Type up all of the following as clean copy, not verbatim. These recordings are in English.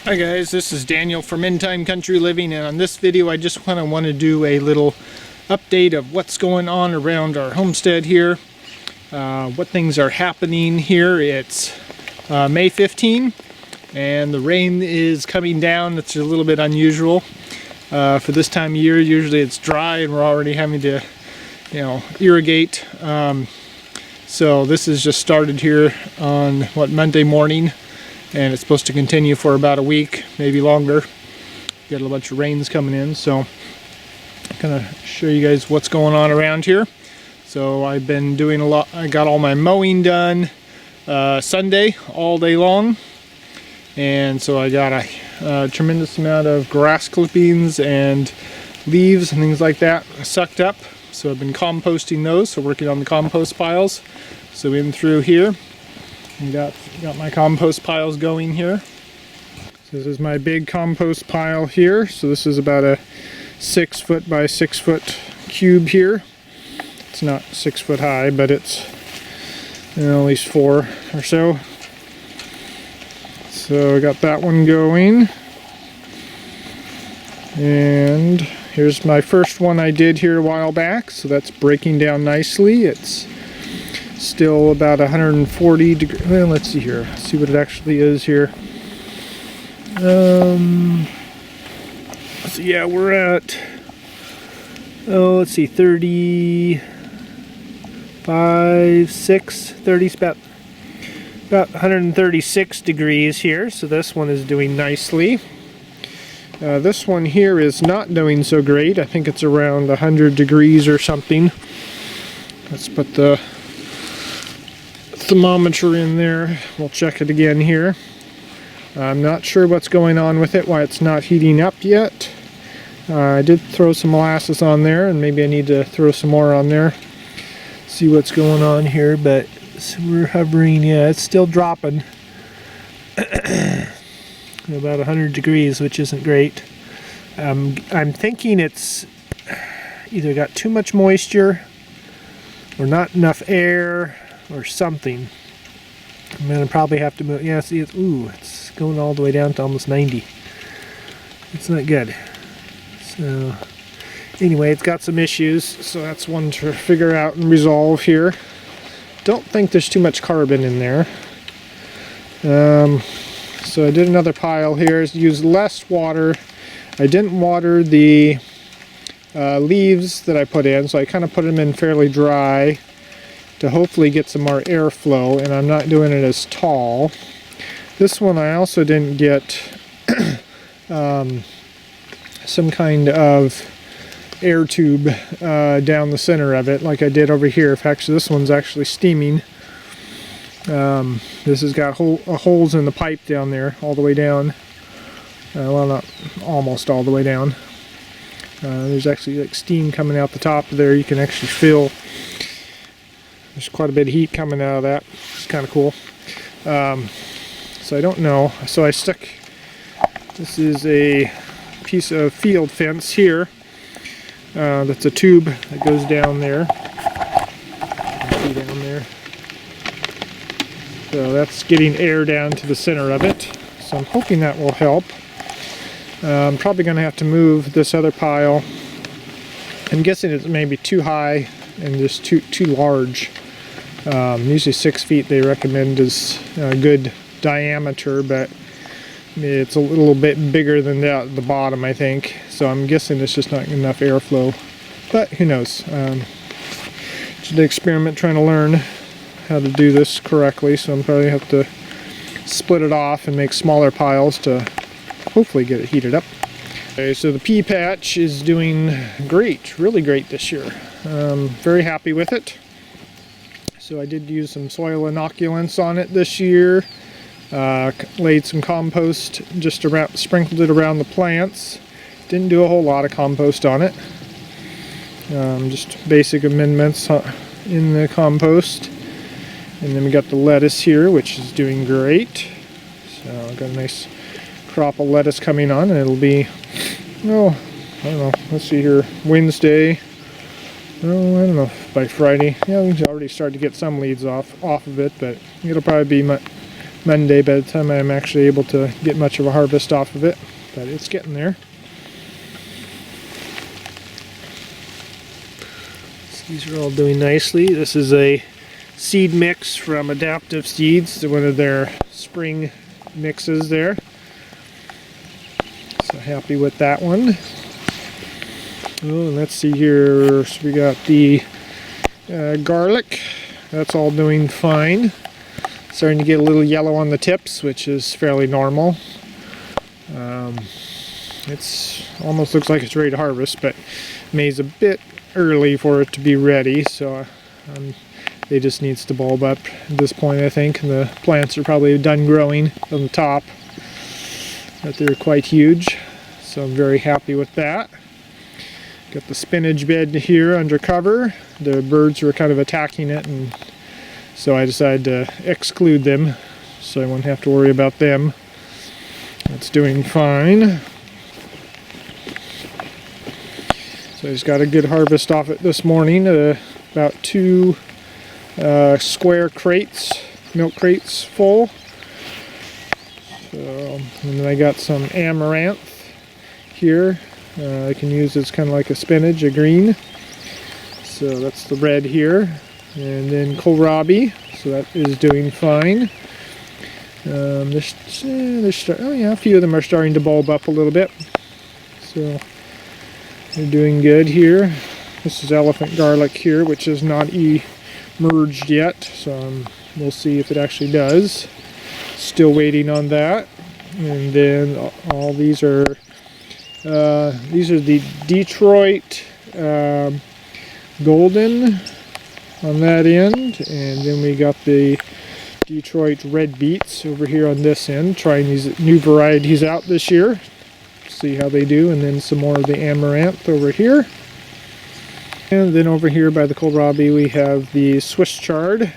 Hi guys, this is Daniel from In Time Country Living, and on this video I just want to do a little update of what's going on around our homestead here, what things are happening here. It's May 15 and the rain is coming down. It's a little bit unusual for this time of year. Usually it's dry and we're already having to irrigate. So this has just started here on Monday morning, and it's supposed to continue for about a week, maybe longer. Got a bunch of rains coming in, so I'm gonna show you guys what's going on around here. So I've been doing a lot. I got all my mowing done Sunday all day long, and so I got a tremendous amount of grass clippings and leaves and things like that sucked up. So I've been composting those, so working on the compost piles. So in through here, and got my compost piles going here. So this is my big compost pile here. So this is about a 6 foot by 6 foot cube here. It's not 6 foot high, but it's at least 4 or so. So I got that one going. And here's my first one I did here a while back. So that's breaking down nicely. It's still about 140 degrees. Well, let's see here. Let's see what it actually is here. So yeah, we're at, let's see, 35, 6, 30, about 136 degrees here. So this one is doing nicely. This one here is not doing so great. I think it's around 100 degrees or something. Let's put the thermometer in there. We'll check it again here. I'm not sure what's going on with it, why it's not heating up yet. I did throw some molasses on there, and maybe I need to throw some more on there. See what's going on here, but so we're hovering. Yeah, it's still dropping. About 100 degrees, which isn't great. I'm thinking it's either got too much moisture or not enough air or something. I'm gonna probably have to move. Yeah, see, it's going all the way down to almost 90. It's not good. So anyway, it's got some issues, so that's one to figure out and resolve here. Don't think there's too much carbon in there. So I did another pile here. Used less water. I didn't water the leaves that I put in, so I kind of put them in fairly dry to hopefully get some more airflow, and I'm not doing it as tall. This one I also didn't get some kind of air tube down the center of it like I did over here. Actually, this one's actually steaming. This has got holes in the pipe down there all the way down. Well, not almost all the way down. There's actually like steam coming out the top of there. You can actually feel there's quite a bit of heat coming out of that. It's kind of cool. So I don't know. So I stuck, this is a piece of field fence here. That's a tube that goes down there. You can see down there. So that's getting air down to the center of it. So I'm hoping that will help. I'm probably going to have to move this other pile. I'm guessing it's maybe too high and just too large. Usually 6 feet they recommend is a good diameter, but it's a little bit bigger than that at the bottom, I think. So I'm guessing it's just not enough airflow. But who knows? It's an experiment trying to learn how to do this correctly, so I'm probably have to split it off and make smaller piles to hopefully get it heated up. Okay, so the pea patch is doing great, really great this year. Very happy with it. So I did use some soil inoculants on it this year. Laid some compost, just around, sprinkled it around the plants. Didn't do a whole lot of compost on it. Just basic amendments in the compost. And then we got the lettuce here, which is doing great. So I've got a nice crop of lettuce coming on, and it'll be, I don't know, let's see here, Wednesday. I don't know, by Friday. Yeah, we already started to get some leaves off of it, but it'll probably be Monday by the time I'm actually able to get much of a harvest off of it, but it's getting there. So these are all doing nicely. This is a seed mix from Adaptive Seeds, one of their spring mixes there. So happy with that one. Oh, and let's see here. So we got the garlic. That's all doing fine. Starting to get a little yellow on the tips, which is fairly normal. It's almost looks like it's ready to harvest, but May's a bit early for it to be ready, so it just needs to bulb up at this point, I think. And the plants are probably done growing on the top, but they're quite huge, so I'm very happy with that. Got the spinach bed here under cover. The birds were kind of attacking it, and so I decided to exclude them so I won't have to worry about them. It's doing fine. So I just got a good harvest off it this morning. About 2 square crates, milk crates full. So, and then I got some amaranth here. I can use as kind of like a spinach, a green. So that's the red here. And then kohlrabi, so that is doing fine. Oh yeah, a few of them are starting to bulb up a little bit. So they're doing good here. This is elephant garlic here, which is not emerged yet. So we'll see if it actually does. Still waiting on that. And then all these are the Detroit Golden on that end, and then we got the Detroit red beets over here on this end, trying these new varieties out this year, see how they do. And then some more of the amaranth over here, and then over here by the kohlrabi we have the Swiss chard.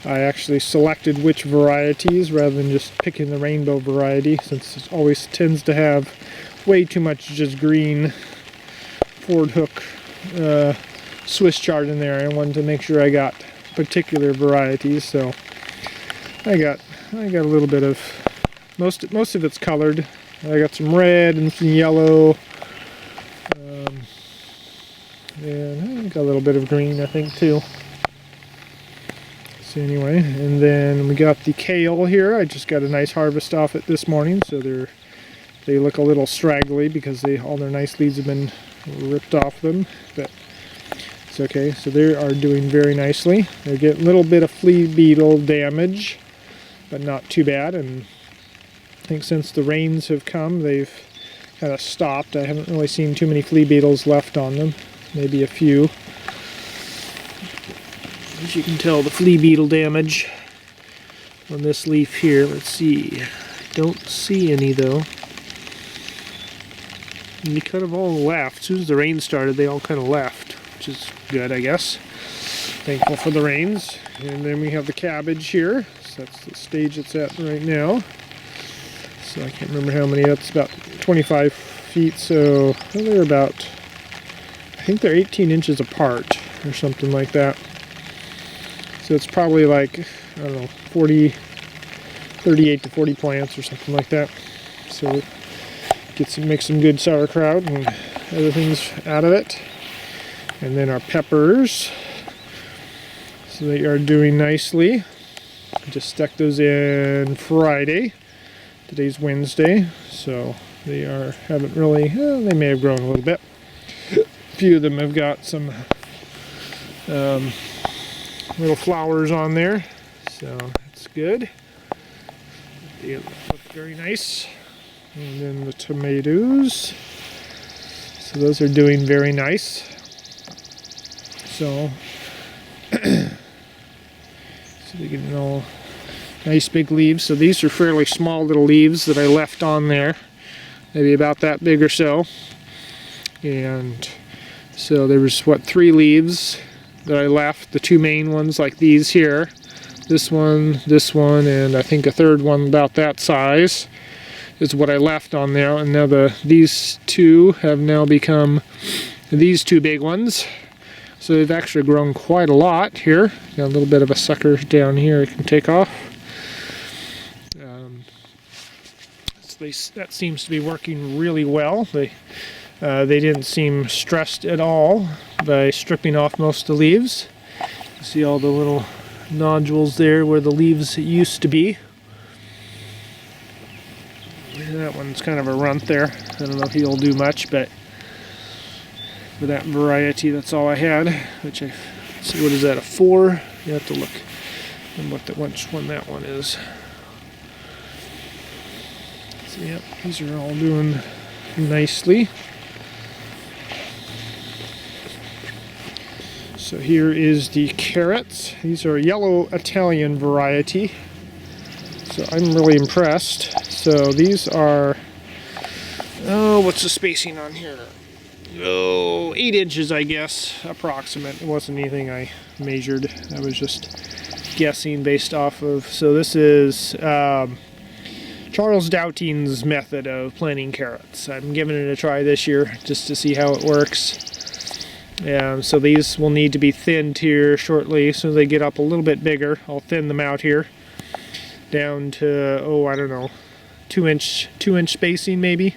I actually selected which varieties rather than just picking the rainbow variety, since it always tends to have way too much just green Ford Hook Swiss chard in there. I wanted to make sure I got particular varieties, so I got a little bit of most of it's colored. I got some red and some yellow, and I got a little bit of green, I think, too. So anyway, and then we got the kale here. I just got a nice harvest off it this morning, so they look a little straggly because all their nice leaves have been ripped off them, but it's okay. So they are doing very nicely. They get a little bit of flea beetle damage, but not too bad. And I think since the rains have come, they've kind of stopped. I haven't really seen too many flea beetles left on them, maybe a few. As you can tell, the flea beetle damage on this leaf here. Let's see. Don't see any though. And they kind of all left. As soon as the rain started, they all kind of left, which is good, I guess. Thankful for the rains. And then we have the cabbage here. So that's the stage it's at right now. So I can't remember how many. That's about 25 feet. So they're about, I think they're 18 inches apart or something like that. So it's probably like, I don't know, 38 to 40 plants or something like that. So make some good sauerkraut and other things out of it. And then our peppers. So they are doing nicely. Just stuck those in Friday. Today's Wednesday. So they haven't really, they may have grown a little bit. A few of them have got some little flowers on there. So that's good. They look very nice. And then the tomatoes. So those are doing very nice. So they're getting all nice big leaves. So these are fairly small little leaves that I left on there. Maybe about that big or so. And so there was, 3 leaves that I left. The 2 main ones like these here. This one, and I think a third one about that size is what I left on there. And now these 2 have now become these 2 big ones. So they've actually grown quite a lot here. Got a little bit of a sucker down here I can take off. that seems to be working really well. They didn't seem stressed at all by stripping off most of the leaves. You see all the little nodules there where the leaves used to be. That one's kind of a runt there. I don't know if he'll do much, but for that variety, that's all I had. Which let's see, what is that, a 4? You have to look and which one that one is. So yep, these are all doing nicely. So here is the carrots. These are yellow Italian variety. So I'm really impressed. So these are, oh, what's the spacing on here? Oh, 8 inches, I guess, approximate. It wasn't anything I measured. I was just guessing based off of, so this is Charles Doughting's method of planting carrots. I'm giving it a try this year just to see how it works. So these will need to be thinned here shortly. As soon as they get up a little bit bigger, I'll thin them out here down to, oh, I don't know, 2 inch spacing maybe.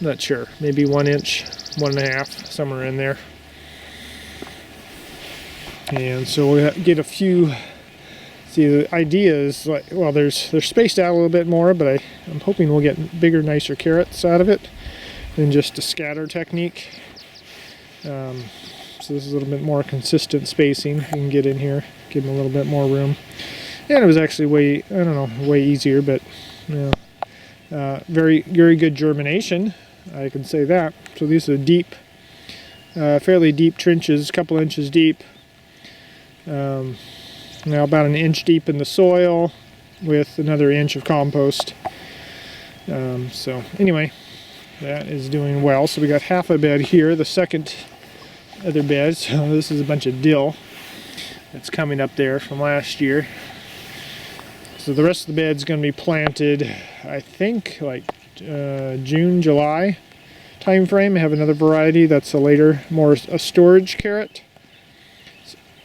Not sure, maybe 1 inch, 1.5, somewhere in there. And so we'll get a few. See, the idea is, like, well, they're spaced out a little bit more, but I'm hoping we'll get bigger, nicer carrots out of it than just a scatter technique. So this is a little bit more consistent spacing. You can get in here, give them a little bit more room. And it was actually way easier, but you know, very good germination. I can say that. So these are deep, fairly deep trenches, a couple inches deep. Now about an inch deep in the soil with another inch of compost. So anyway, that is doing well. So we got half a bed here, the second other bed. So this is a bunch of dill that's coming up there from last year. So the rest of the bed's going to be planted, I think, like June, July time frame. I have another variety that's a later, more a storage carrot.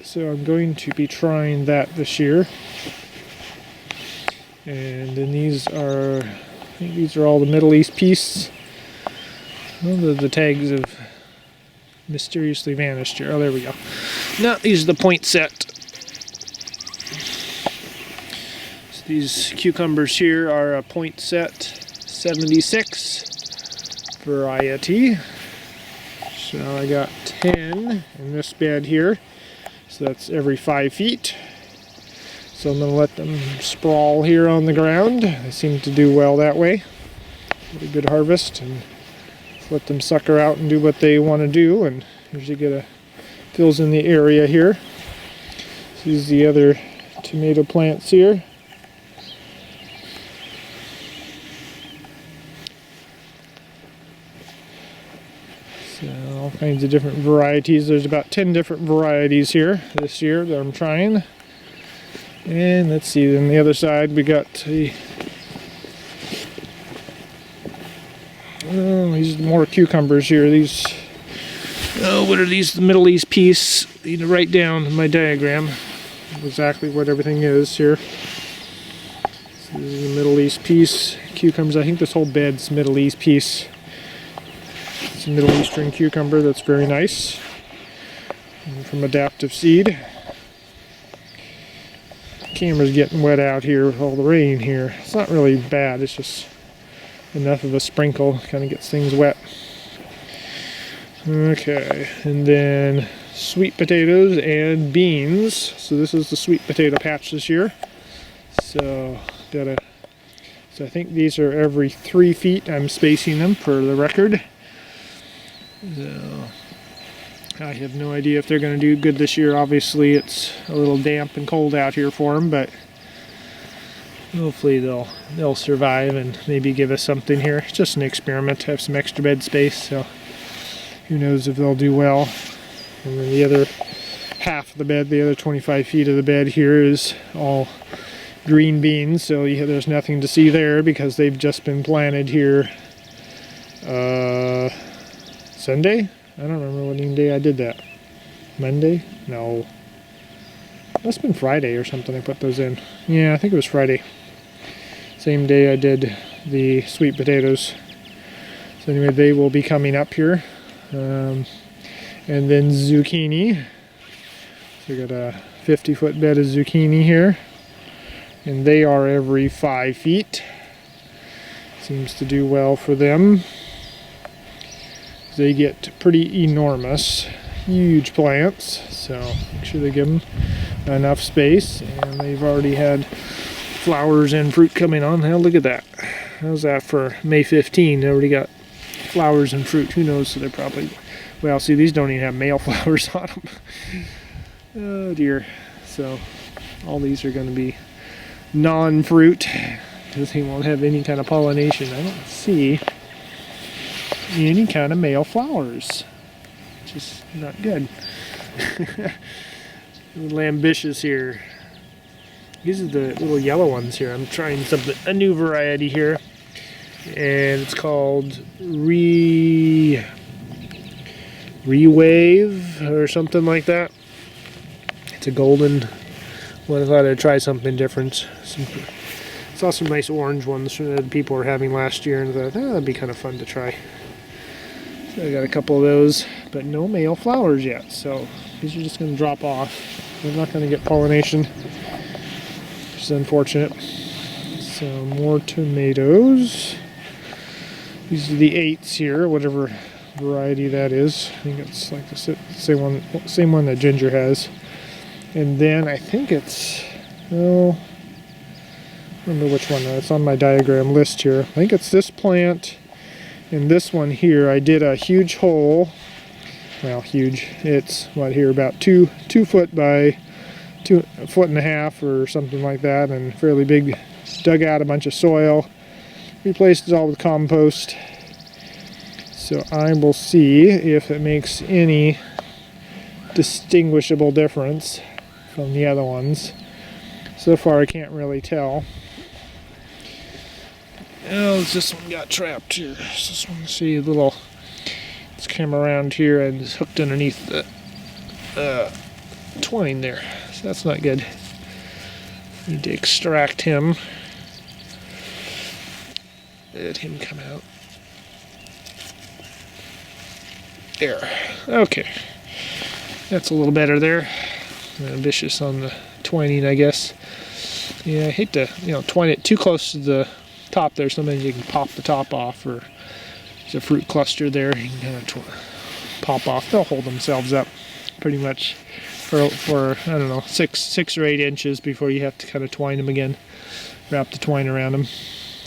So I'm going to be trying that this year. And then these are, I think these are all the Middle East peace. Well, the tags have mysteriously vanished here. Oh, there we go. No, these are the point set. So these cucumbers here are a point set 76 variety. So I got 10 in this bed here. So that's every 5 feet. So I'm going to let them sprawl here on the ground. They seem to do well that way. Get a good harvest and let them sucker out and do what they want to do. And usually fills in the area here. So these are the other tomato plants here. So all kinds of different varieties. There's about 10 different varieties here this year that I'm trying. And let's see, on the other side we got these are more cucumbers here. These, what are these? The Middle East peace. I need to write down my diagram exactly what everything is here. So this is the Middle East peace cucumbers. I think this whole bed's Middle East peace. It's a Middle Eastern cucumber that's very nice. And from Adaptive Seed. Camera's getting wet out here with all the rain here. It's not really bad, it's just enough of a sprinkle, kind of gets things wet. Okay, and then sweet potatoes and beans. So this is the sweet potato patch this year. So I think these are every 3 feet. I'm spacing them for the record. So I have no idea if they're going to do good this year. Obviously it's a little damp and cold out here for them, but hopefully they'll survive and maybe give us something here. It's just an experiment to have some extra bed space, so who knows if they'll do well. And then the other half of the bed, the other 25 feet of the bed here is all green beans, so there's nothing to see there because they've just been planted here Sunday? I don't remember what day I did that. Monday? No. Must have been Friday or something I put those in. Yeah, I think it was Friday. Same day I did the sweet potatoes. So anyway, they will be coming up here. And then zucchini. So we got a 50-foot bed of zucchini here. And they are every 5 feet. Seems to do well for them. They get pretty enormous, huge plants. So make sure they give them enough space. And they've already had flowers and fruit coming on. Now look at that. How's that for May 15? They already got flowers and fruit. Who knows? So they're probably, well, see, these don't even have male flowers on them. Oh dear. So all these are going to be non-fruit because they won't have any kind of pollination. I don't see any kind of male flowers, which is not good. A little ambitious here. These are the little yellow ones here. I'm trying something, a new variety here, and it's called Rewave or something like that. It's a golden one. I thought I'd try something different. Saw some nice orange ones that people were having last year, and I thought, that'd be kind of fun to try. So I got a couple of those, but no male flowers yet. So these are just going to drop off. They're not going to get pollination, which is unfortunate. So more tomatoes. These are the 8s here, whatever variety that is. I think it's like the same one that Ginger has. And then I think it's, oh, I don't remember which one. It's on my diagram list here. I think it's this plant and this one here. I did a huge hole. Well, huge. It's what here, about 2 foot by 1.5 foot or something like that, and fairly big. Dug out a bunch of soil, replaced it all with compost. So I will see if it makes any distinguishable difference from the other ones. So far I can't really tell. Oh, this one got trapped here. This one, see, a little, it's come around here and it's hooked underneath the twine there. So that's not good. Need to extract him. Let him come out. There. Okay. That's a little better there. Ambitious on the twining, I guess. Yeah, I hate to, twine it too close to the top there. Sometimes you can pop the top off, or there's a fruit cluster there. You can kind of pop off. They'll hold themselves up pretty much for I don't know, 6 or 8 inches before you have to kind of twine them again. Wrap the twine around them.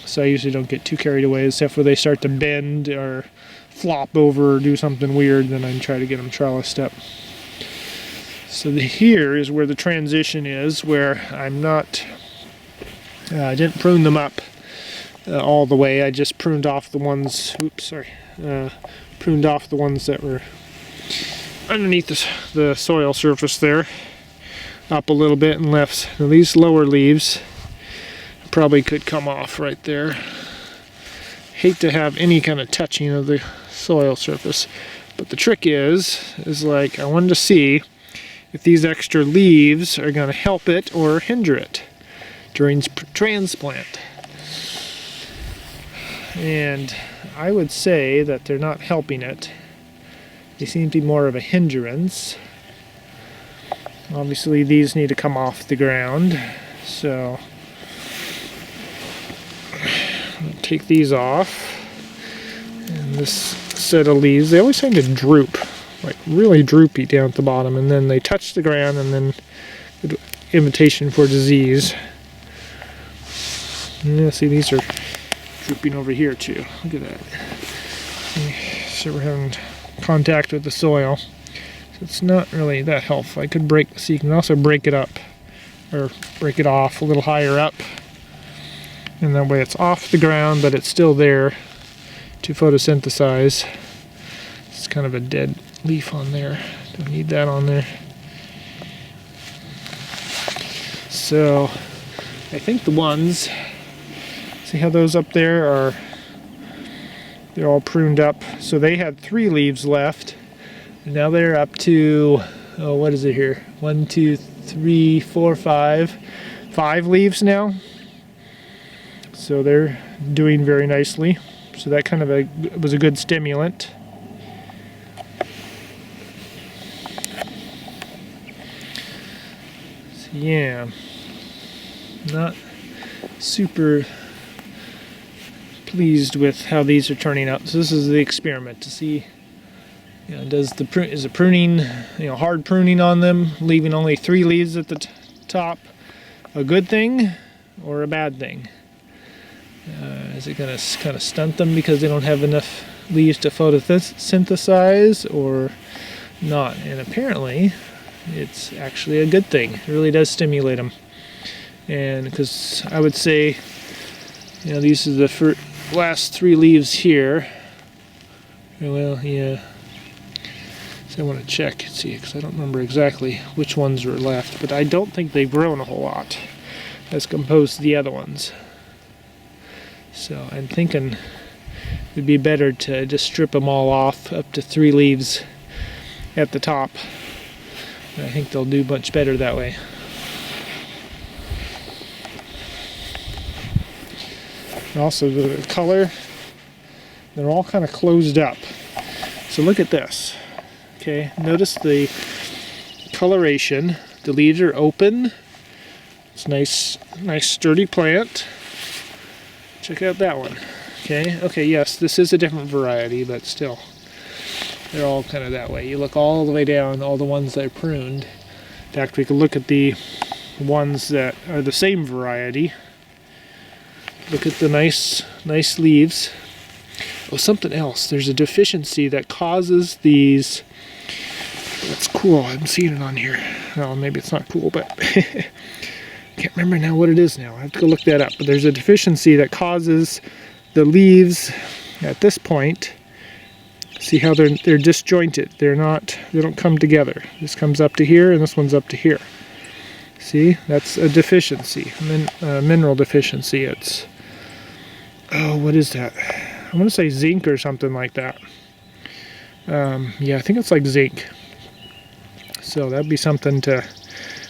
So I usually don't get too carried away, except when they start to bend or flop over or do something weird, then I try to get them trellised up. So here is where the transition is, where I'm not, I didn't prune them up all the way. I just pruned off the ones, pruned off the ones that were underneath the soil surface there, up a little bit, and left these lower leaves. Probably could come off right there. Hate to have any kind of touching of the soil surface, but the trick is like I wanted to see if these extra leaves are going to help it or hinder it during transplant. And I would say that they're not helping it. They seem to be more of a hindrance. Obviously these need to come off the ground, so take these off. And this set of leaves, they always seem to droop, like really droopy down at the bottom, and then they touch the ground, and then good invitation for disease. Yeah, see, these are drooping over here too. Look at that. So we're having contact with the soil. So it's not really that helpful. I could break, so you can also break it up, or break it off a little higher up. And that way it's off the ground, but it's still there to photosynthesize. It's kind of a dead leaf on there. Don't need that on there. So I think the ones, see how those up there are, they're all pruned up. So they had 3 leaves left. And now they're up to, oh, what is it here? 1, 2, 3, 4, 5. 5 leaves now. So they're doing very nicely. So that kind of was a good stimulant. So yeah, not super pleased with how these are turning out. So this is the experiment to see, you know, is the pruning, you know, hard pruning on them, leaving only 3 leaves at the top, a good thing or a bad thing? Is it going to kind of stunt them because they don't have enough leaves to photosynthesize, or not? And apparently it's actually a good thing. It really does stimulate them. And because I would say, you know, these are the last 3 leaves here. Well, yeah. So I want to check and see, because I don't remember exactly which ones were left, but I don't think they've grown a whole lot as opposed to the other ones. So I'm thinking it'd be better to just strip them all off, up to 3 leaves at the top. I think they'll do much better that way. And also the color, they're all kind of closed up. So look at this. Okay, notice the coloration. The leaves are open. It's nice sturdy plant. Check out that one. Okay, yes, this is a different variety, but still, they're all kind of that way. You look all the way down, all the ones that are pruned. In fact, we could look at the ones that are the same variety. Look at the nice leaves. Oh, something else. There's a deficiency that causes these. That's cool. I'm seeing it on here. Oh, maybe it's not cool, but can't remember now what it is now. I have to go look that up. But there's a deficiency that causes the leaves at this point. See how they're disjointed. They don't come together. This comes up to here, and this one's up to here. See, that's a deficiency, mineral deficiency. It's, oh, what is that? I want to say zinc or something like that. Yeah, I think it's like zinc. So that'd be something to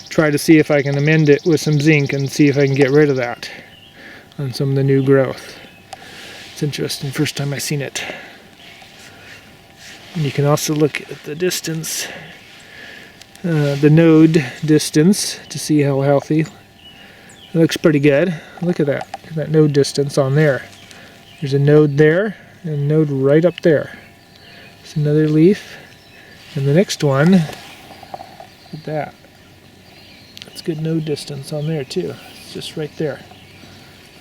try to see if I can amend it with some zinc and see if I can get rid of that on some of the new growth. It's interesting, first time I've seen it. And you can also look at the distance, the node distance, to see how healthy. It looks pretty good. Look at that node distance on there. There's a node there and a node right up there. There's another leaf. And the next one, look at that. That's good node distance on there too. It's just right there.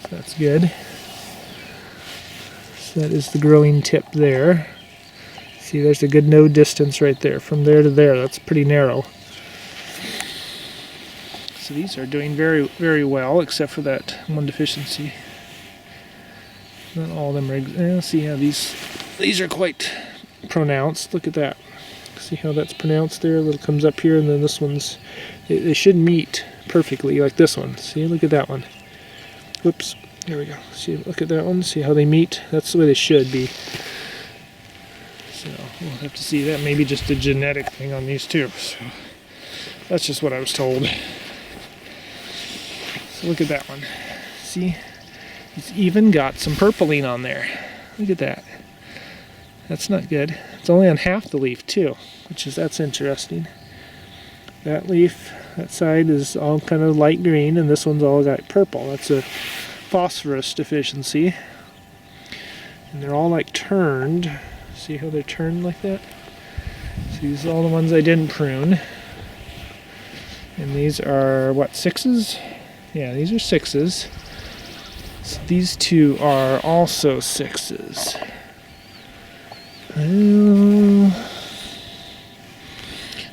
So that's good. So that is the growing tip there. See, there's a good node distance right there. From there to there, that's pretty narrow. So these are doing very, very well, except for that one deficiency. Not all of them are. See how these are quite pronounced. Look at that. See how that's pronounced there? A little comes up here, and then this one's. They should meet perfectly, like this one. See, look at that one. Whoops. There we go. See, look at that one. See how they meet? That's the way they should be. So we'll have to see. That may be just a genetic thing on these too. So that's just what I was told. So look at that one. See? It's even got some purpling on there. Look at that. That's not good. It's only on half the leaf too, that's interesting. That leaf, that side is all kind of light green, and this one's all got purple. That's a phosphorus deficiency. And they're all like turned. See how they're turned like that? So these are all the ones I didn't prune. And these are, what, 6s? Yeah, these are 6s. So these two are also 6s.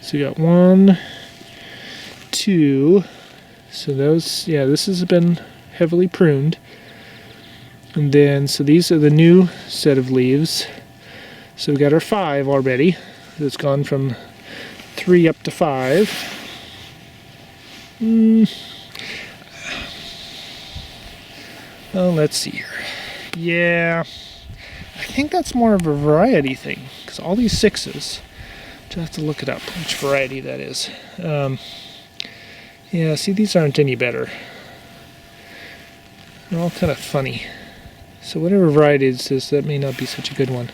So you got 1, 2. So those, yeah, this has been heavily pruned. And then, so these are the new set of leaves. So we got our 5 already. It's gone from 3 up to 5. Oh, let's see here. Yeah, I think that's more of a variety thing, because all these 6s, I'll have to look it up, which variety that is. Yeah, see, these aren't any better. They're all kind of funny. So whatever variety it is, that may not be such a good one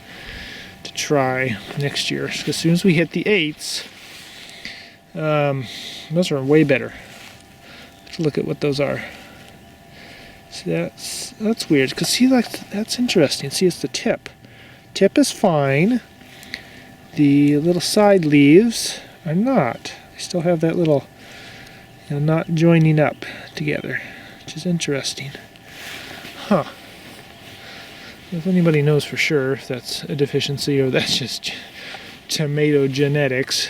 to try next year. As soon as we hit the 8s, those are way better. Let's look at what those are. See, that's weird. Cause see, like that's interesting. See, it's the tip. Tip is fine. The little side leaves are not. They still have that little, not joining up together, which is interesting. Huh. If anybody knows for sure if that's a deficiency or that's just tomato genetics.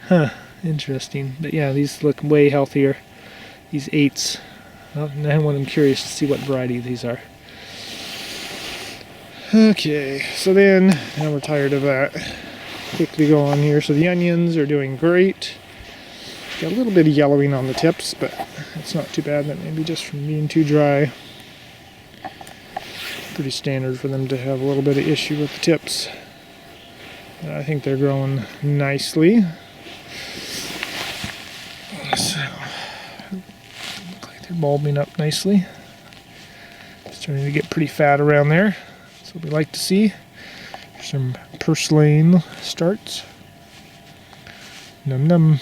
Huh, interesting. But yeah, these look way healthier. These 8s. Well, now I'm curious to see what variety these are. Okay, so then, now we're tired of that. Quickly go on here. So the onions are doing great. Got a little bit of yellowing on the tips, but it's not too bad. That may be just from being too dry. Pretty standard for them to have a little bit of issue with the tips. I think they're growing nicely. So, look like they're bulbing up nicely. Starting to get pretty fat around there. That's what we like to see. Here's some purslane starts. Num num.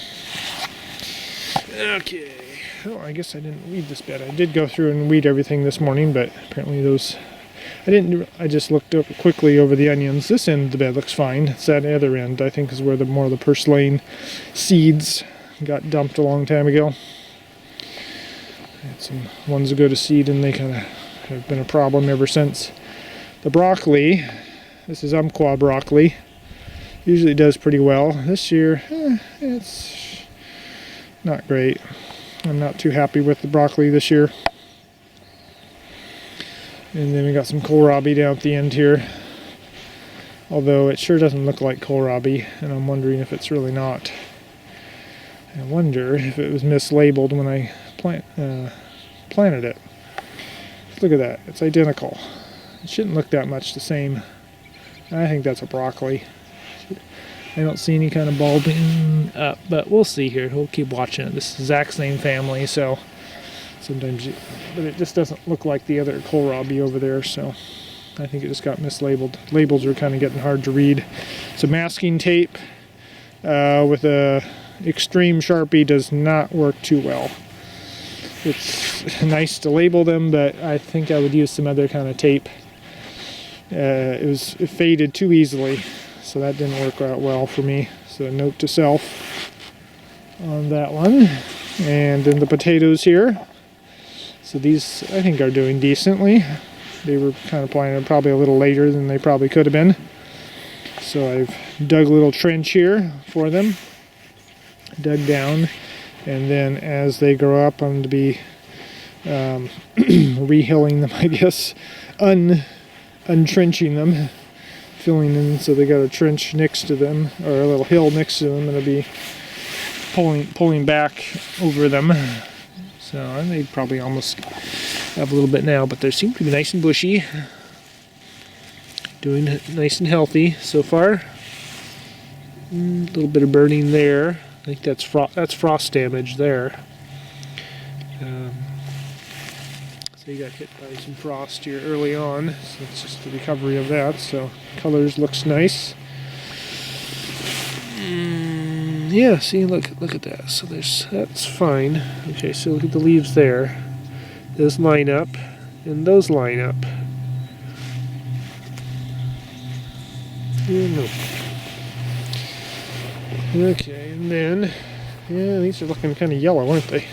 Okay. Oh, I guess I didn't weed this bed. I did go through and weed everything this morning, but apparently those I didn't. I just looked up quickly over the onions. This end of the bed looks fine. It's that other end, I think, is where the more of the purslane seeds got dumped a long time ago. I had some ones that go to seed, and they kind of have been a problem ever since. The broccoli, this is Umpqua broccoli, usually does pretty well. This year, it's not great. I'm not too happy with the broccoli this year. And then we got some kohlrabi down at the end here. Although it sure doesn't look like kohlrabi, and I'm wondering if it's really not. I wonder if it was mislabeled when I planted it. Look at that, it's identical. It shouldn't look that much the same. I think that's a broccoli. I don't see any kind of bulbing up, but we'll see here. We'll keep watching it. This is Zach's same family, so sometimes, but it just doesn't look like the other kohlrabi over there, so I think it just got mislabeled. Labels are kind of getting hard to read. So masking tape with a extreme Sharpie does not work too well. It's nice to label them, but I think I would use some other kind of tape. It faded too easily, so that didn't work out well for me. So note to self on that one. And then the potatoes here. So these, I think, are doing decently. They were kind of planted probably a little later than they probably could have been. So I've dug a little trench here for them. Dug down. And then as they grow up, I'm going to be re-hilling them, I guess. Untrenching them. Filling in so they got a trench next to them, or a little hill next to them. I'm going to be pulling back over them. So they probably almost have a little bit now, but they seem to be nice and bushy. Doing nice and healthy so far. A little bit of burning there. I think that's frost damage there. So you got hit by some frost here early on. So it's just the recovery of that. So colors looks nice. Yeah, see, look at that. So that's fine. Okay, so look at the leaves there. Those line up, and those line up. Okay, and then, yeah, these are looking kind of yellow, aren't they?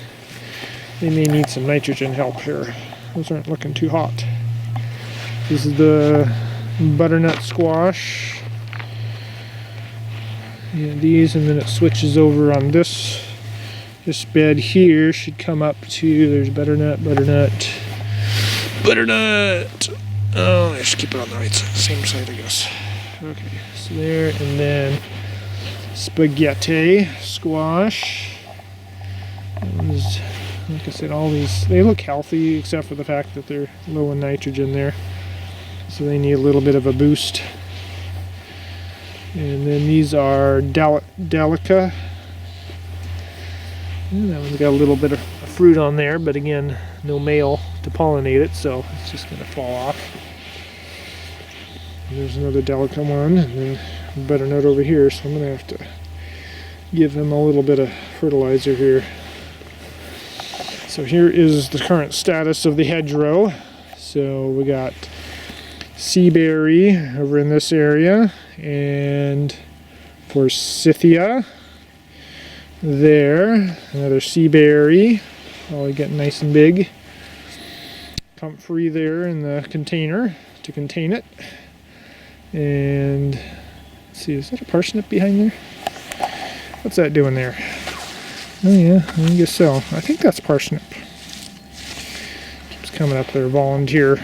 They may need some nitrogen help here. Those aren't looking too hot. This is the butternut squash. Yeah, these, and then it switches over on this bed here. Should come up to, there's butternut. Oh, I should keep it on the right side, same side, I guess. Okay, so there, and then spaghetti squash. Like I said, all these, they look healthy except for the fact that they're low in nitrogen there. So they need a little bit of a boost. And then these are Delica. And that one's got a little bit of fruit on there, but again, no male to pollinate it, so it's just going to fall off. And there's another delicate one, and then a butternut over here, so I'm going to have to give them a little bit of fertilizer here. So here is the current status of the hedgerow. So we got seaberry over in this area, and forsythia there, another seaberry, all getting nice and big. Comfrey there in the container to contain it. And let's see, is that a parsnip behind there? What's that doing there? Oh yeah, I guess so. I think that's parsnip. Keeps coming up there, volunteer.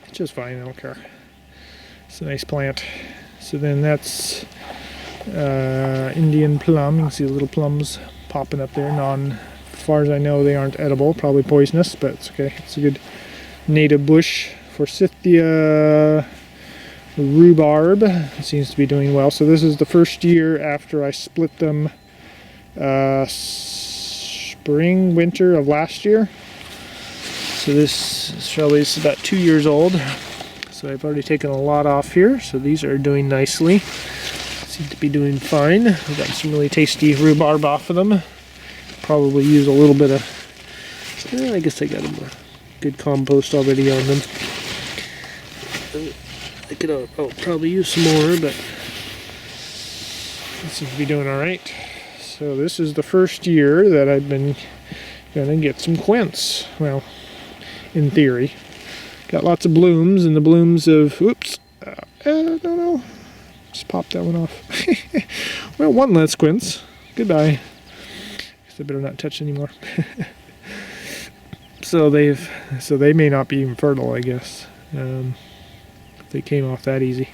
It's just fine, I don't care. It's a nice plant. So then that's Indian plum. You can see the little plums popping up there. As far as I know, they aren't edible, probably poisonous, but it's okay. It's a good native bush. Forsythia rhubarb, it seems to be doing well. So this is the first year after I split them spring, winter of last year. So this shrubbery is about 2 years old. So I've already taken a lot off here. So these are doing nicely. Seem to be doing fine. We've got some really tasty rhubarb off of them. Probably use a little bit of, I guess I got a good compost already on them. I could probably use some more, but it seems to be doing alright. So this is the first year that I've been going to get some quince. Well, in theory. Got lots of blooms, and the blooms of, oops, I don't know. Just popped that one off. Well, one less quince. Goodbye. Guess I better not touch anymore. So they may not be even fertile, I guess. They came off that easy.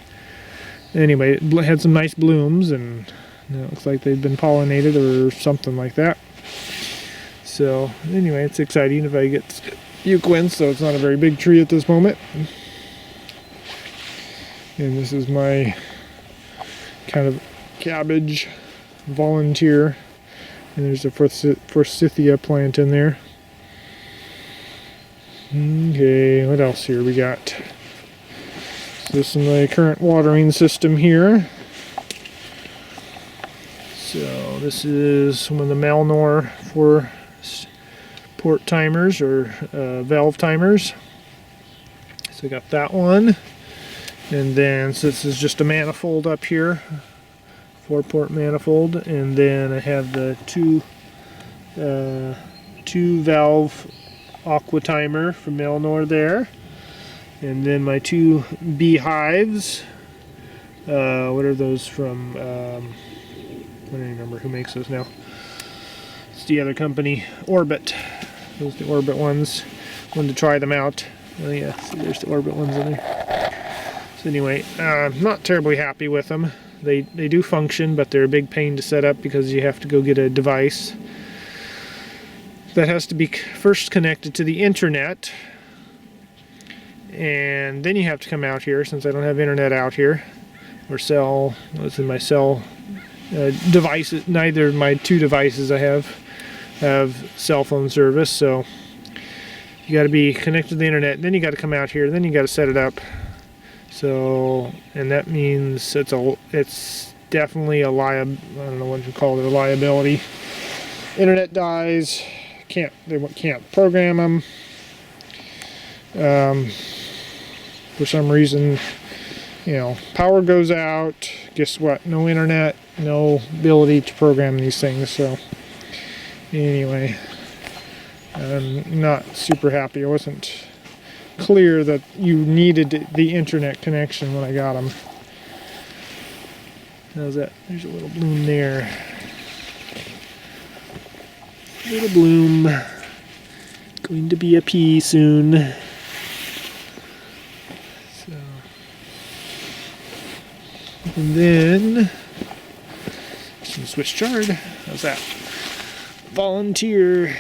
Anyway, it had some nice blooms, and it looks like they've been pollinated or something like that. So anyway, it's exciting if I get a few quince, so it's not a very big tree at this moment. And this is my kind of cabbage volunteer. And there's a forsythia plant in there. Okay, what else here we got? This is my current watering system here. So this is some of the Malnor for port timers or valve timers. So I got that one. And then so this is just a manifold up here, 4-port manifold, and then I have the two valve aqua timer from Malnor there. And then my 2 beehives. What are those from? I don't remember who makes those now. It's the other company, Orbit. Those are the Orbit ones. Wanted to try them out. Oh yeah, see, there's the Orbit ones in there. So anyway, not terribly happy with them. They do function, but they're a big pain to set up because you have to go get a device that has to be first connected to the internet. And then you have to come out here, since I don't have internet out here, or cell, what's in my cell devices. Neither of my 2 devices I have cell phone service, so you got to be connected to the internet, then you got to come out here, then you got to set it up. So, and that means it's definitely a I don't know what to call it, a liability. Internet dies, they can't program them. For some reason, power goes out. Guess what? No internet, no ability to program these things. So anyway, I'm not super happy. I wasn't clear that you needed the internet connection when I got them. How's that? There's a little bloom there. Little bloom. Going to be a pea soon. And then some Swiss chard. How's that? Volunteer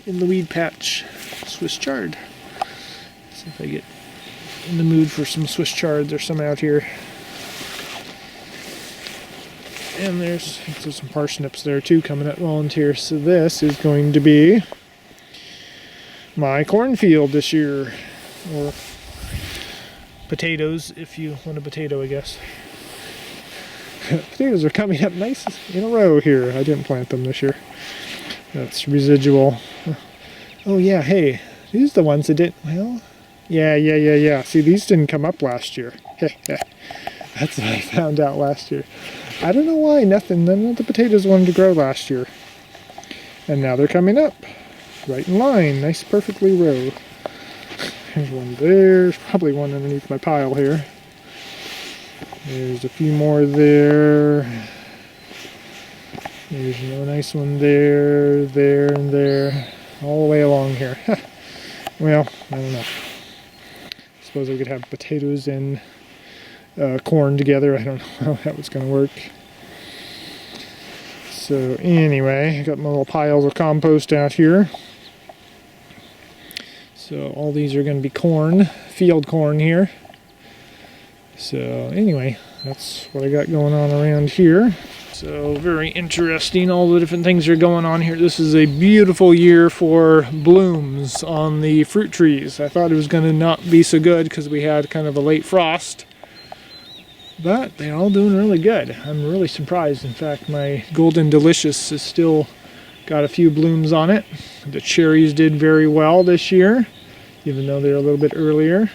in the weed patch. Swiss chard. Let's see if I get in the mood for some Swiss chard. There's some out here. And there's some parsnips there too coming at volunteer. So this is going to be my cornfield this year, or potatoes if you want a potato, I guess. Potatoes are coming up nice in a row here. I didn't plant them this year. That's residual. Oh yeah, hey, these are the ones that did, well, yeah. See, these didn't come up last year. That's what I found out last year. I don't know why none of the potatoes wanted to grow last year. And now they're coming up. Right in line, nice perfectly row. There's one there, there's probably one underneath my pile here. There's a few more there. There's another nice one there, there, and there. All the way along here. Well, I don't know. I suppose I could have potatoes and corn together. I don't know how that was going to work. So anyway, I got my little piles of compost out here. So all these are going to be corn, field corn here. So anyway, that's what I got going on around here. So very interesting, all the different things are going on here. This is a beautiful year for blooms on the fruit trees. I thought it was going to not be so good because we had kind of a late frost. But they're all doing really good. I'm really surprised. In fact, my Golden Delicious has still got a few blooms on it. The cherries did very well this year, even though they're a little bit earlier.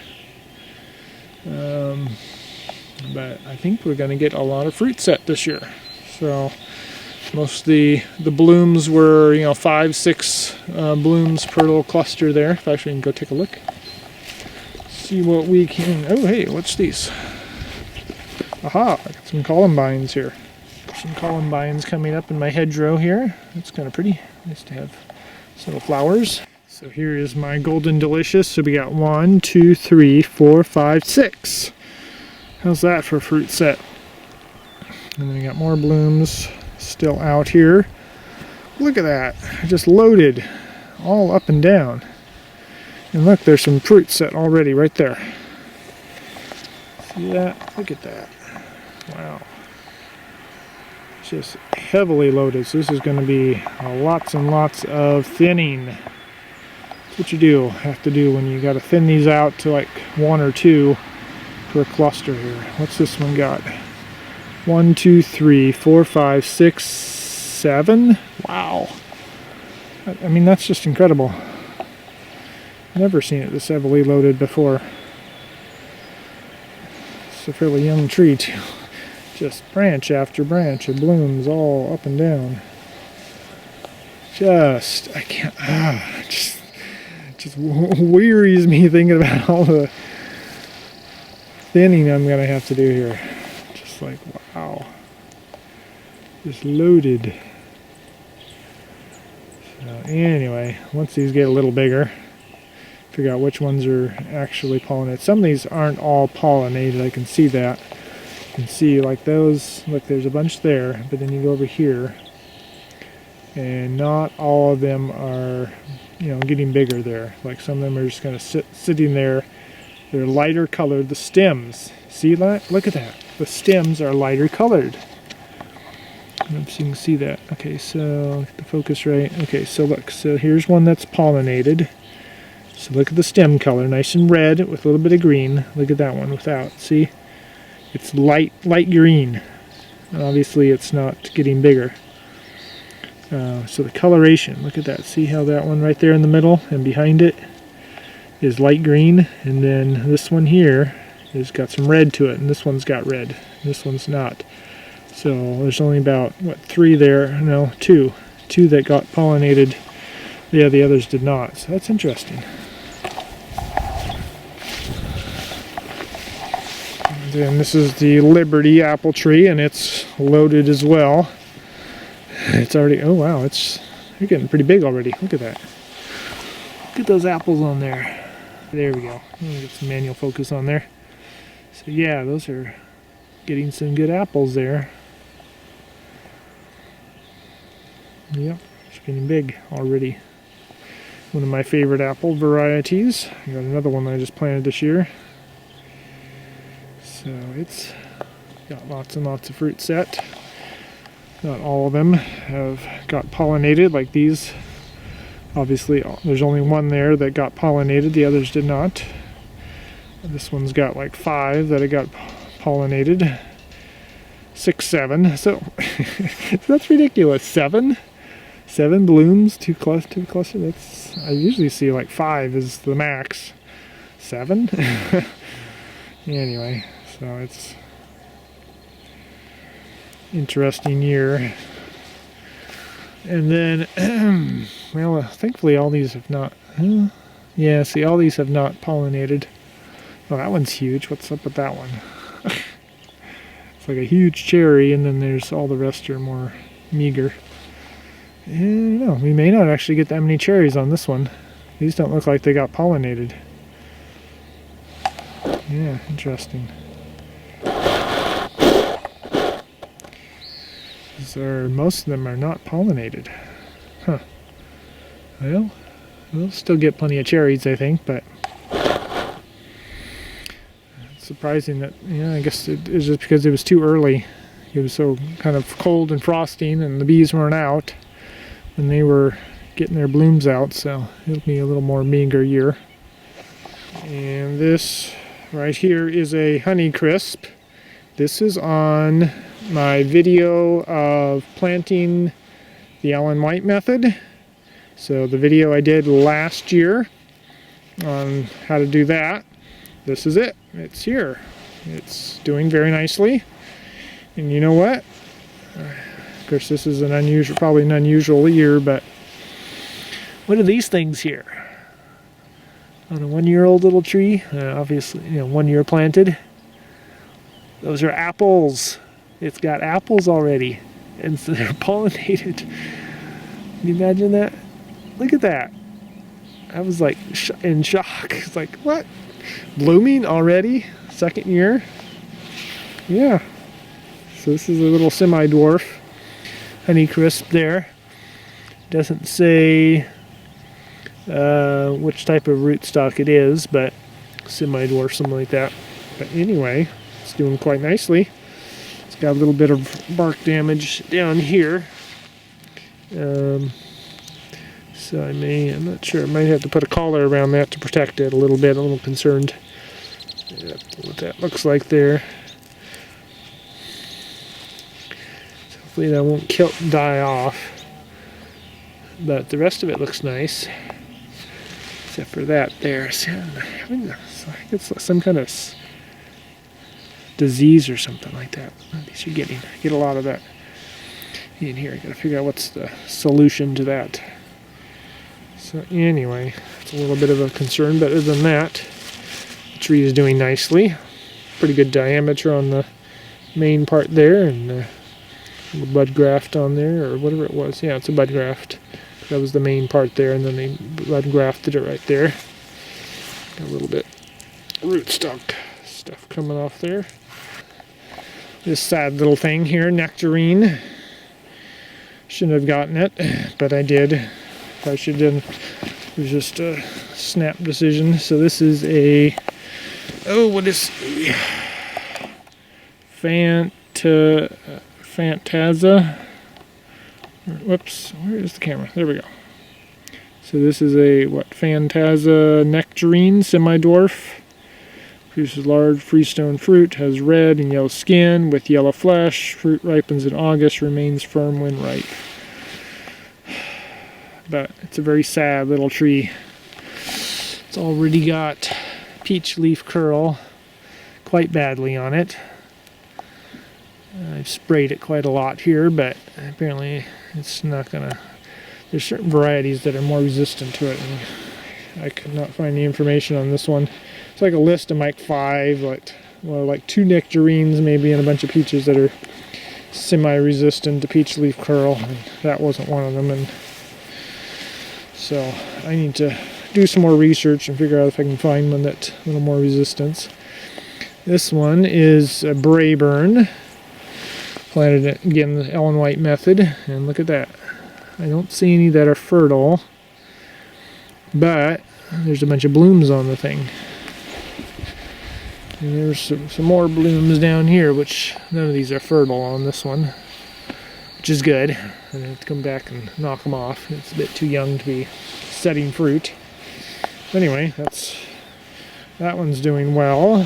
But I think we're going to get a lot of fruit set this year. So most of the blooms were, 5, 6 blooms per little cluster there. If actually we can go take a look. See what we can, oh hey, what's these? Aha, I got some columbines here. Some columbines coming up in my hedgerow here. That's kind of pretty. Nice to have some little flowers. So here is my Golden Delicious. So we got 1, 2, 3, 4, 5, 6. How's that for a fruit set? And then we got more blooms still out here. Look at that. Just loaded all up and down. And look, there's some fruit set already right there. See that? Look at that. Wow. Just heavily loaded. So this is going to be lots and lots of thinning. That's what you have to do when you got to thin these out to like 1 or 2 per cluster here. What's this one got? 1, 2, 3, 4, 5, 6, 7. Wow. I mean, that's just incredible. Never seen it this heavily loaded before. It's a fairly young tree too. Just branch after branch of blooms all up and down. I can't, just wearies me thinking about all the thinning I'm gonna have to do here. Just like, wow. Just loaded. So anyway, once these get a little bigger, figure out which ones are actually pollinated. Some of these aren't all pollinated, I can see that. You can see like those, look, there's a bunch there, but then you go over here and not all of them are, getting bigger there. Like some of them are just kind of sitting there. They're lighter colored, the stems. See that? Look at that. The stems are lighter colored. I don't know if you can see that. Okay, so get the focus right. Okay, so look, so here's one that's pollinated. So look at the stem color, nice and red with a little bit of green. Look at that one without. See? It's light green. And obviously it's not getting bigger. So the coloration, look at that. See how that one right there in the middle and behind it is light green, and then this one here has got some red to it, and this one's got red. This one's not. So there's only about, 3 there? No, 2. 2 that got pollinated. Yeah, the others did not. So that's interesting. And then this is the Liberty apple tree, and it's loaded as well. It's already, oh wow, they're getting pretty big already. Look at that. Look at those apples on there. There we go. Let me get some manual focus on there. So yeah, those are getting some good apples there. Yep, it's getting big already. One of my favorite apple varieties. I got another one that I just planted this year. So it's got lots and lots of fruit set. Not all of them have got pollinated like these Obviously, there's only one there that got pollinated, the others did not. This one's got like 5 that it got pollinated. 6, 7. So that's ridiculous. 7 blooms, 2 clusters. That's, I usually see like 5 is the max. 7. Anyway, so it's interesting year. And then, well, thankfully all these have not. Yeah, see, all these have not pollinated. Oh, that one's huge. What's up with that one? It's like a huge cherry, and then there's all the rest are more meager. I don't know. We may not actually get that many cherries on this one. These don't look like they got pollinated. Yeah, interesting. Most of them are not pollinated. Huh. Well, we'll still get plenty of cherries, I think, but it's surprising that, yeah, I guess it was just because it was too early. It was so kind of cold and frosting, and the bees weren't out when they were getting their blooms out, so it'll be a little more meager year. And this right here is a Honeycrisp. This is on my video of planting the Ellen White method. So the video I did last year on how to do that, this is it. It's here. It's doing very nicely. And you know what? Of course, this is an unusual, probably an unusual year, but what are these things here? On a 1-year-old little tree, obviously, 1 year planted. Those are apples. It's got apples already, and so they're pollinated. Can you imagine that? Look at that. I was like in shock. It's like, what? Blooming already? 2nd year? Yeah. So this is a little semi-dwarf Honeycrisp there. Doesn't say which type of rootstock it is, but semi-dwarf, something like that. But anyway, it's doing quite nicely. It's got a little bit of bark damage down here. So I'm not sure, I might have to put a collar around that to protect it a little bit. I'm a little concerned what that looks like there. So hopefully that won't die off. But the rest of it looks nice. Except for that there. See, I think it's some kind of disease or something like that. These are get a lot of that in here. I gotta figure out what's the solution to that. So anyway, it's a little bit of a concern, but other than that, the tree is doing nicely. Pretty good diameter on the main part there, and a little bud graft on there, or whatever it was. Yeah, it's a bud graft. That was the main part there, and then they bud grafted it right there. Got a little bit rootstock stuff coming off there. This sad little thing here, nectarine. Shouldn't have gotten it, but I did. I should have done. It was just a snap decision. So this is a, what is Fantasia. Whoops, where is the camera? There we go. So this is a Fantasia nectarine, semi-dwarf. Produces large freestone fruit, has red and yellow skin with yellow flesh. Fruit ripens in August, remains firm when ripe. But it's a very sad little tree. It's already got peach leaf curl quite badly on it. I've sprayed it quite a lot here, but apparently it's not gonna. There's certain varieties that are more resistant to it, and I could not find the information on this one. It's like a list of like 5, like 2 nectarines maybe, and a bunch of peaches that are semi-resistant to peach leaf curl, and that wasn't one of them. And so I need to do some more research and figure out if I can find one that's a little more resistance. This one is a Brayburn. Planted it again the Ellen White method, and look at that. I don't see any that are fertile, but there's a bunch of blooms on the thing. And there's some more blooms down here, which none of these are fertile on this one. which is good. I have to come back and knock them off. It's a bit too young to be setting fruit. Anyway, that one's doing well.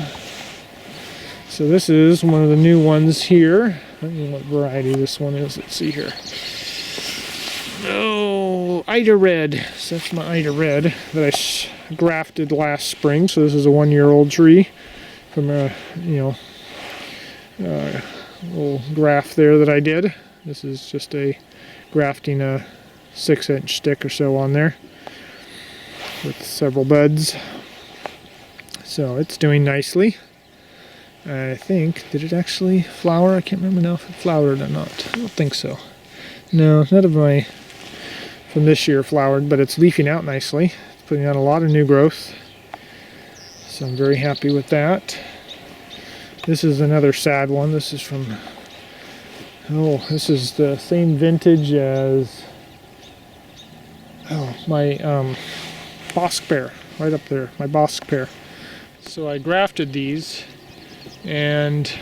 So this is one of the new ones here. I don't know what variety this one is. Let's see here. Oh, Ida Red. So that's my Ida Red that I grafted last spring. So this is a 1-year-old tree from a, little graft there that I did. This is just grafting a 6-inch stick or so on there with several buds. So it's doing nicely. I think, did it actually flower? I can't remember now if it flowered or not. I don't think so. No, none of my from this year flowered, but it's leafing out nicely. It's putting out a lot of new growth. So I'm very happy with that. This is another sad one. This is from, this is the same vintage as, my Bosque pear, right up there, my Bosque pear. So I grafted these, and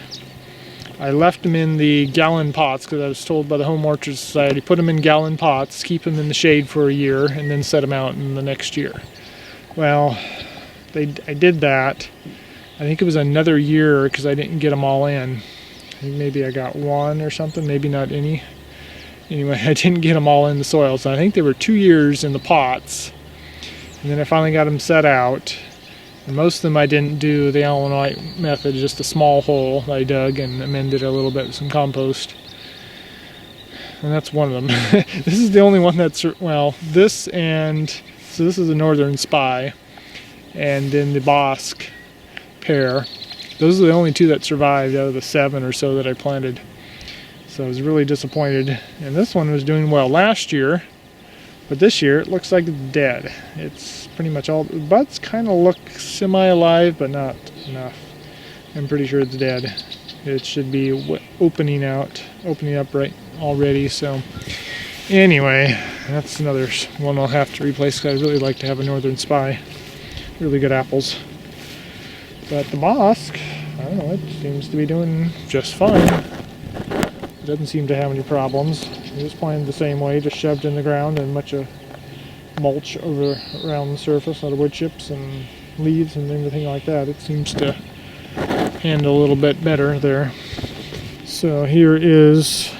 I left them in the gallon pots because I was told by the Home Orchard Society, put them in gallon pots, keep them in the shade for a year, and then set them out in the next year. Well, I did that. I think it was another year because I didn't get them all in. I think maybe I got one or something, maybe not any. Anyway, I didn't get them all in the soil, so I think they were 2 years in the pots. And then I finally got them set out. And most of them I didn't do the Allen White method, just a small hole that I dug and amended a little bit with some compost. And that's one of them. This is the only one that's, well, this and, so this is a Northern Spy, and then the Bosque pear. Those are the only 2 that survived out of the 7 or so that I planted. So I was really disappointed. And this one was doing well last year, but this year it looks like it's dead. It's pretty much all, the buds kind of look semi-alive, but not enough. I'm pretty sure it's dead. It should be opening up right already. So anyway, that's another one I'll have to replace because I'd really like to have a Northern Spy. Really good apples. But the Bosque, I don't know, it seems to be doing just fine. It doesn't seem to have any problems. It was planted the same way, just shoved in the ground and much of mulch around the surface, a lot of wood chips and leaves and everything like that. It seems to handle a little bit better there. So here is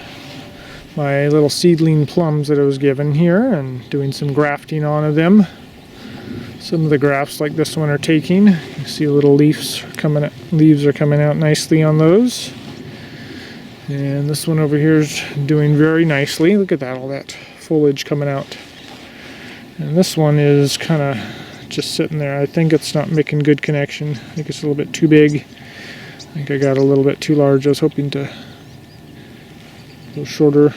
my little seedling plums that I was given here, and doing some grafting onto them. Some of the grafts like this one are taking. You see little leaves are coming out nicely on those. And this one over here is doing very nicely. Look at that, all that foliage coming out. And this one is kind of just sitting there. I think it's not making good connection. I think it's a little bit too big. I think I got a little bit too large. I was hoping to, little shorter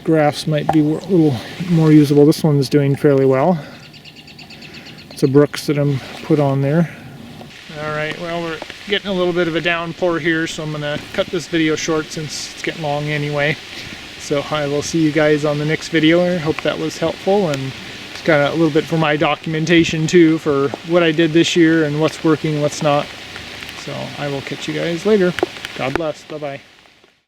grafts might be a little more usable. This one's doing fairly well. It's a Brooks that I'm put on there. Alright, well, we're getting a little bit of a downpour here, so I'm going to cut this video short since it's getting long anyway. So I will see you guys on the next video. I hope that was helpful, and it's kind of a little bit for my documentation too, for what I did this year and what's working and what's not. So I will catch you guys later. God bless. Bye-bye.